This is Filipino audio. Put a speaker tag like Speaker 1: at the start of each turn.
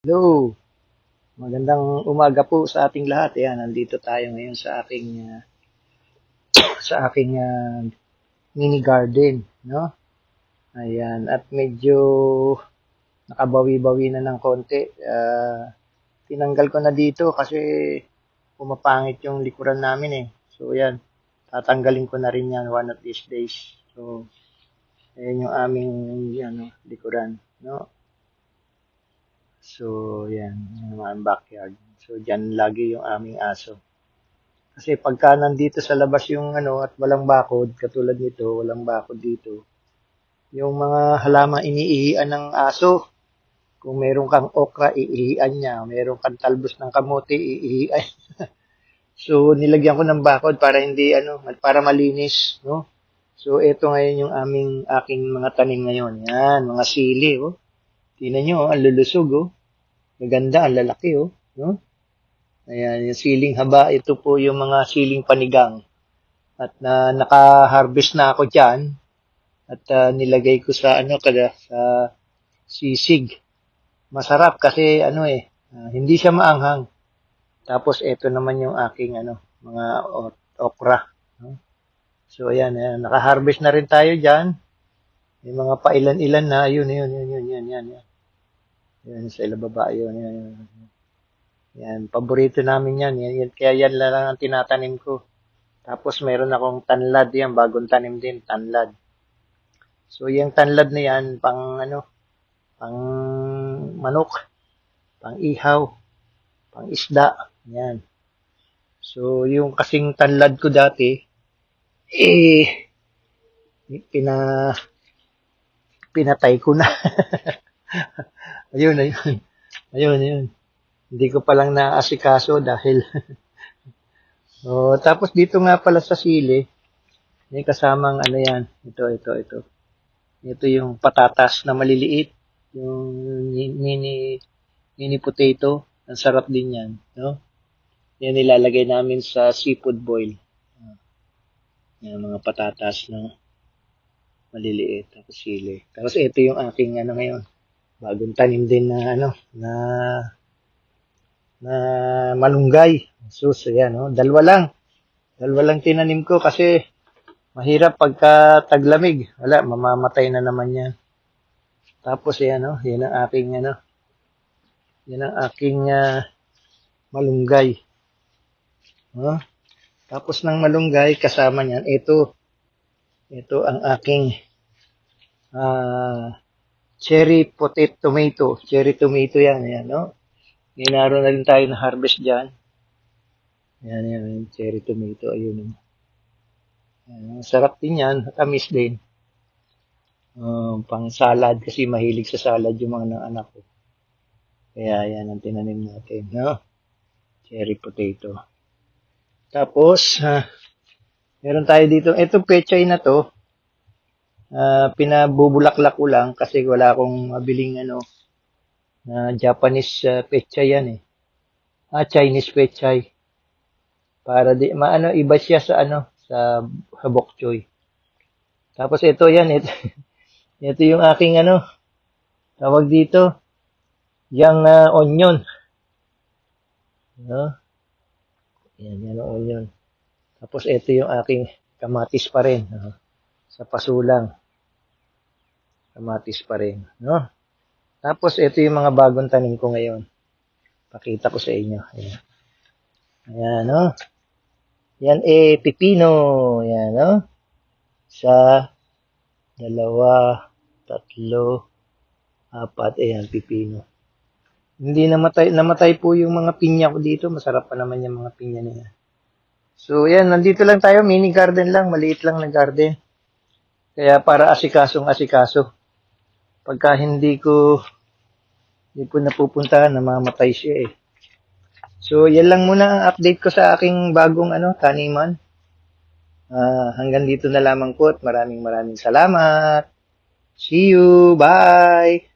Speaker 1: Hello, magandang umaga po sa ating lahat. Ayan, nandito tayo ngayon sa aking mini garden, no? Ayan, at medyo nakabawi-bawi na ng konti. Tinanggal ko na dito kasi pumapangit yung likuran namin eh. So, ayan, tatanggalin ko na rin yan one of these days. So, ayan yung aming likuran, no? So, yan, yung aming backyard. So, dyan lagi yung aming aso. Kasi pagka nandito sa labas yung at walang bakod, katulad nito, walang bakod dito, yung mga halamang iniihian ng aso, kung meron kang okra, iihian niya. Meron kang talbos ng kamote, iihian. So, nilagyan ko ng bakod para hindi, para malinis, no? So, ito ngayon yung aking mga tanim ngayon. Yan, mga sili, oh. Tingnan nyo, ang lulusog, oh. Maganda, ang lalaki, oh. No? Ayan, yung siling haba, ito po yung mga siling panigang. At naka-harvest na ako dyan. At nilagay ko sa sa sisig. Masarap kasi hindi siya maanghang. Tapos ito naman yung aking mga okra. No? So ayan, naka-harvest na rin tayo dyan. May mga pailan-ilan na, yun. Yan, sa ilababa, yun. Yan, paborito namin yan. Kaya yan lang ang tinatanim ko. Tapos meron akong tanlad yan, bagong tanim din, tanlad. So yung tanlad na yan, pang manok, pang ihaw, pang isda, yan. So yung kasing tanlad ko dati, pinatay ko na. Ayun. Hindi ko palang naasikaso dahil tapos dito nga pala sa sili, may kasamang yan. Ito. Ito yung patatas na maliliit. Yung mini potato. Ang sarap din yan. No? Yan nilalagay namin sa seafood boil. Yan mga patatas na maliliit. Tapos sili. Tapos ito yung aking ngayon. Bagong tanim din na malunggay. Sus, ayan, no? Dalawa lang tinanim ko kasi mahirap pagka taglamig. Wala, mamamatay na naman yan. Tapos, ayan, no? Yan ang aking malunggay. No? Tapos ng malunggay, kasama niyan, ito ang aking cherry tomato. Cherry tomato yan, ayan, no? Naroon na rin tayo na harvest dyan. Yan, cherry tomato. Ayun. Sarap din yan. Tamis din. Pang salad kasi mahilig sa salad yung mga anak ko. Kaya yan ang tinanim natin. No? Cherry potato. Tapos, meron tayo dito. Ito pechay na to. Pinabubulaklak ko lang kasi wala akong mabiling na Japanese pechay yan eh. Chinese pechay. Para iba siya sa sa bok choy. Tapos ito ito yung aking tawag dito, yung onion. No? Yan ang onion. Tapos ito yung aking kamatis pa rin, sa pasulang. Kamatis pa rin, no? Tapos ito yung mga bagong tanim ko ngayon. Pakita ko sa inyo. Ayan, no? Yan pipino. Yan, no? Isa, dalawa, tatlo, apat. Ayan, pipino. Hindi namatay po yung mga pinya ko dito. Masarap pa naman yung mga pinya nila. So, yan. Nandito lang tayo. Mini garden lang. Maliit lang na garden. Kaya para asikaso. Pagka hindi po napupuntahan, namamatay siya eh. So, yan lang muna ang update ko sa aking bagong taniman. Hanggang dito na lamang po at maraming salamat. See you. Bye.